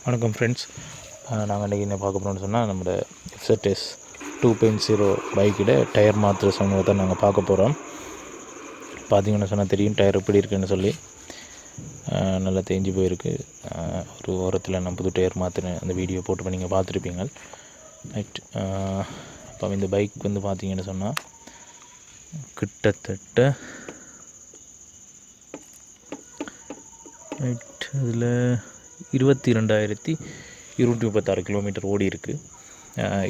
வணக்கம் ஃப்ரெண்ட்ஸ். நாங்கள் இன்றைக்கி என்ன பார்க்க போகிறோம்னு சொன்னால், நம்மளோட எஃப்செட்எஸ் 2.0 பைக்கில் டயர் மாற்றுற சமூகத்தை தான் நாங்கள் பார்க்க போகிறோம். பார்த்திங்கன்னு சொன்னால் தெரியும் டயர் எப்படி இருக்குன்னு சொல்லி. நல்லா தேஞ்சு போயிருக்கு. ஒரு ஓரத்தில் நான் புது டயர் மாற்றினேன், அந்த வீடியோ போட்டு நீங்கள் பார்த்துருப்பீங்க. ரைட். இப்போ இந்த பைக் வந்து பார்த்திங்கன்னு சொன்னால் கிட்டத்தட்ட ரைட் அதில் 22,236 கிலோமீட்டர் ஓடி இருக்குது.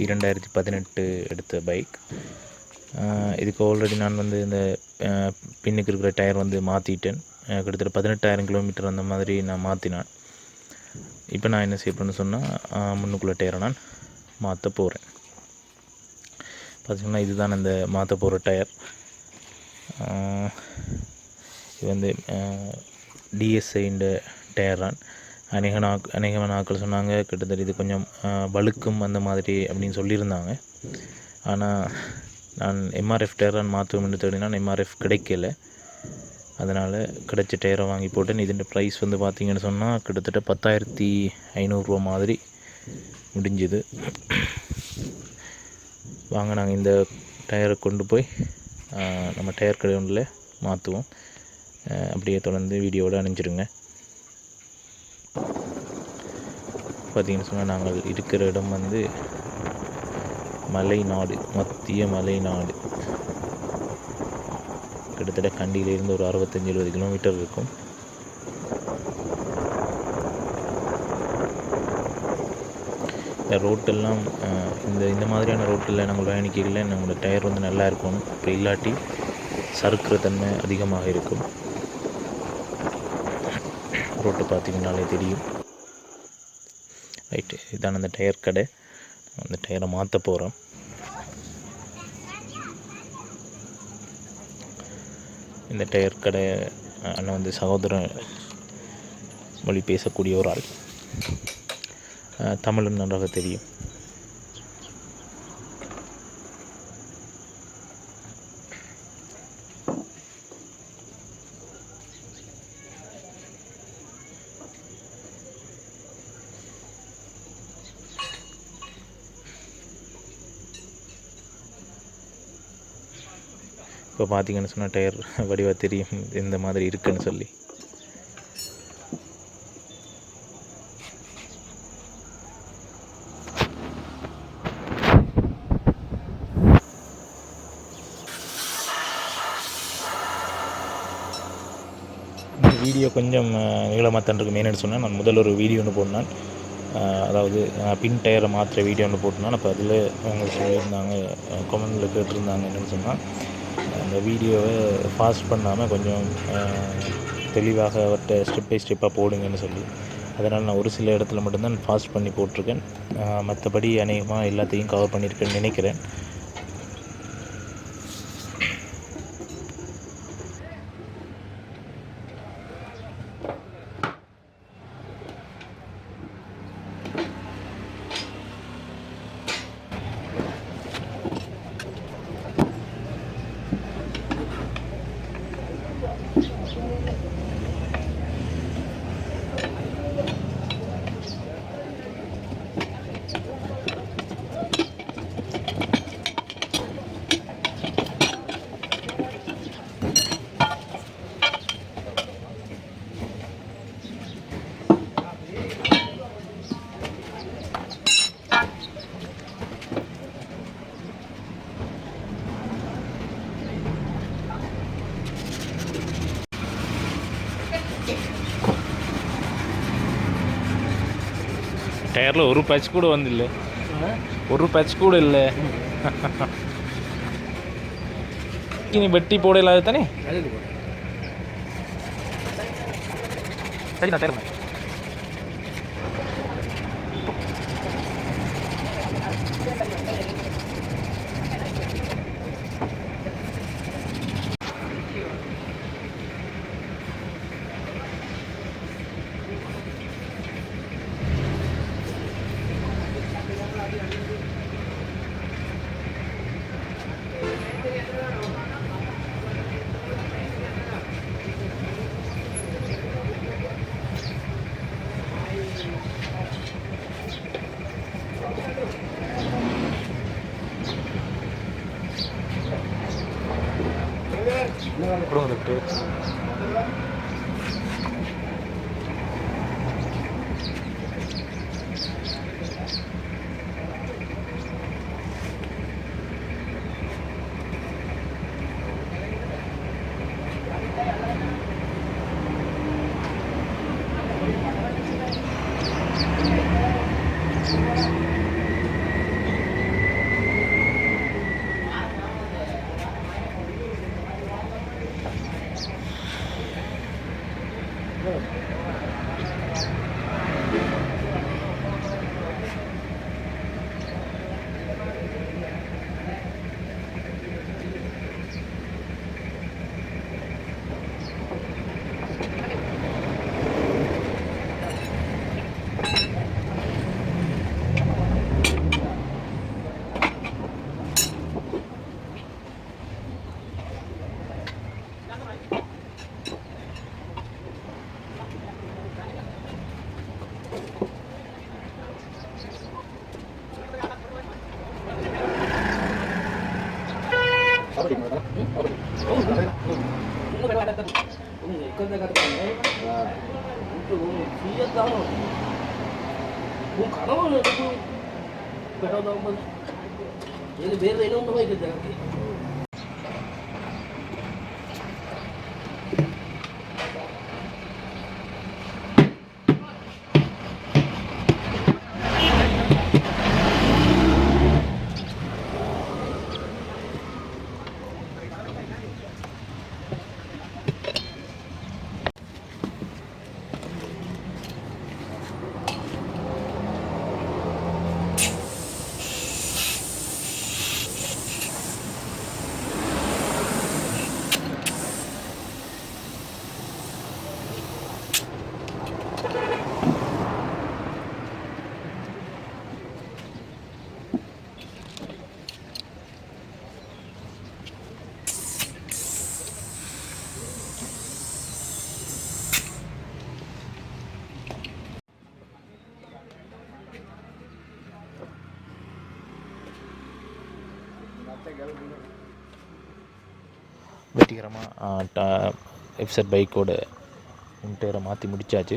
2018 எடுத்த பைக். இதுக்கு ஆல்ரெடி நான் வந்து இந்த பின்னுக்கு இருக்கிற டயர் வந்து மாற்றிட்டேன். கிட்டத்தட்ட 18,000 கிலோமீட்டர் அந்த மாதிரி நான் மாற்றினேன். இப்போ நான் என்ன செய்யணும்னு சொன்னால், முன்னுக்குள்ளே டயரை நான் மாற்ற போகிறேன். பார்த்தீங்கன்னா இதுதான் அந்த மாற்ற போகிற டயர். இது வந்து டிஎஸ்ஐன்ற டயர் தான். அநேக நாட்கள் சொன்னாங்க கிட்டத்தட்ட இது கொஞ்சம் வழுக்கும் அந்த மாதிரி அப்படின்னு சொல்லியிருந்தாங்க. ஆனால் நான் எம்ஆர்எஃப் டயர் தான் மாற்றுவோம்னு தேடினா எம்ஆர்எஃப் கிடைக்கல. அதனால் கிடைச்ச டயரை வாங்கி போட்டேன். இதோட ப்ரைஸ் வந்து பார்த்திங்கன்னு சொன்னால் கிட்டத்தட்ட 10,500 மாதிரி முடிஞ்சுது. வாங்க நாங்கள் இந்த டயரை கொண்டு போய் நம்ம டயர் கடை ஒன்றில் மாற்றுவோம். அப்படியே தொடர்ந்து வீடியோவோடு அணிஞ்சிருங்க. பார்த்திங்கன்னு சொன்னால் நாங்கள் இருக்கிற இடம் வந்து மலைநாடு, மத்திய மலைநாடு. கிட்டத்தட்ட கண்டியிலிருந்து ஒரு 65-70 கிலோமீட்டர் இருக்கும். இந்த ரோட்டெல்லாம் இந்த மாதிரியான ரோட்டில் நாங்கள் பயணிக்கல. நம்மளோட டயர் வந்து நல்லா இருக்கணும். இப்போ இல்லாட்டி சறுக்கிற தன்மை அதிகமாக இருக்கும். ரோட்டை பார்த்திங்கனாலே தெரியும். ரைட்டு, இதுதான் அந்த டயர் கடை. அந்த டயரை மாற்ற போகிறோம். இந்த டயர் கடை அண்ணன் வந்து சகோதரன் மொழி பேசக்கூடிய ஒரு ஆள். தமிழும் நன்றாக தெரியும். இப்போ பார்த்திங்கன்னு சொன்னால் டயர் வடிவாக தெரியும் இந்த மாதிரி இருக்குன்னு சொல்லி. இந்த வீடியோ கொஞ்சம் நீளமாக தான் இருக்கும். மெயின்னு சொன்னால் நான் முதல்ல ஒரு வீடியோ ஒன்று போட்டேன். அதாவது பின் டயரை மாற்ற வீடியோ ஒன்று போட்டேன். அப்போ அதில் அவங்க சொல்லியிருந்தாங்க, கமெண்டில் கேட்டிருந்தாங்க என்னென்னு சொன்னால், அந்த வீடியோவை ஃபாஸ்ட் பண்ணாமல் கொஞ்சம் தெளிவாக அவர்கிட்ட ஸ்டெப் பை ஸ்டெப்பாக போடுங்கன்னு சொல்லி. அதனால் நான் ஒரு சில இடத்துல மட்டும்தான் ஃபாஸ்ட் பண்ணி போட்டிருக்கேன். மற்றபடி அநேகமாக எல்லாத்தையும் கவர் பண்ணியிருக்கேன்னு நினைக்கிறேன். டயரில் ஒரு பேட்ச் கூட வந்து ஒரு பேட்ச் கூட இல்லை. நீ வெட்டி போட இல்லாத தானே. சரி, நான் தருவேன். போட்டு வெற்றிகரமாக எஃப்செட் பைக்கோட டயரை மாற்றி முடித்தாச்சு.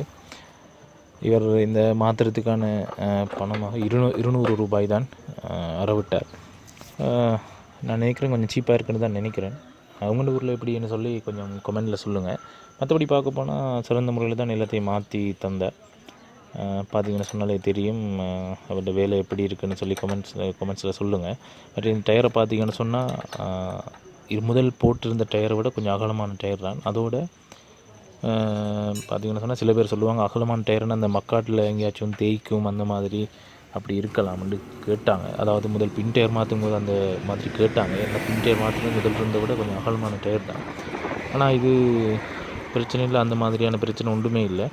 இவர் இந்த மாத்திரத்துக்கான பணமாக 200 ரூபாய் தான் அறவிட்டார். நான் நினைக்கிறேன் கொஞ்சம் சீப்பாக இருக்குன்னு தான் நினைக்கிறேன். அவங்க ஊரில் எப்படின்னு சொல்லி கொஞ்சம் கமெண்டில் சொல்லுங்கள். மற்றபடி பார்க்க போனால் சிறந்த முறையில் தான் எல்லாத்தையும் மாற்றி தந்தார். பார்த்தீங்கன்னா சொன்னாலே தெரியும் அவரோட வேலை எப்படி இருக்குதுன்னு சொல்லி கமெண்ட்ஸில் சொல்லுங்கள். பட் இந்த டயரை பார்த்தீங்கன்னு சொன்னால் இது முதல் போட்டிருந்த டயரை விட கொஞ்சம் அகலமான டயர் தான். அதோட பார்த்திங்கன்னா சொன்னால் சில பேர் சொல்லுவாங்க அகலமான டயர்னு அந்த மக்காட்டில் எங்கேயாச்சும் தேய்க்கும் அந்த மாதிரி அப்படி இருக்கலாம்னு கேட்டாங்க. அதாவது முதல் பின் டயர் மாற்றும் போது அந்த மாதிரி கேட்டாங்க. அந்த பின் டயர் மாற்றுறது முதல் இருந்த விட கொஞ்சம் அகலமான டயர் தான். ஆனால் இது பிரச்சனை இல்லை, அந்த மாதிரியான பிரச்சனை ஒன்றுமே இல்லை.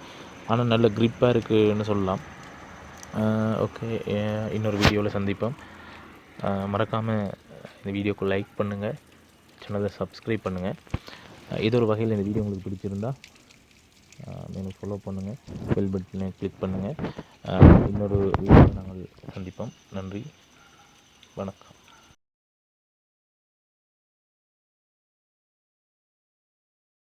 ஆனால் நல்ல க்ரிப்பாக இருக்குதுன்னு சொல்லலாம். ஓகே, இன்னொரு வீடியோவில் சந்திப்போம். மறக்காமல் இந்த வீடியோக்கு லைக் பண்ணுங்கள், சேனலை சப்ஸ்கிரைப் பண்ணுங்கள். ஏதோ ஒரு வகையில் இந்த வீடியோ உங்களுக்கு பிடிச்சிருந்தா மேலும் ஃபாலோ பண்ணுங்கள், பெல் பட்டனை கிளிக் பண்ணுங்கள். இன்னொரு வீடியோவில் நாங்கள் சந்திப்போம். நன்றி, வணக்கம்.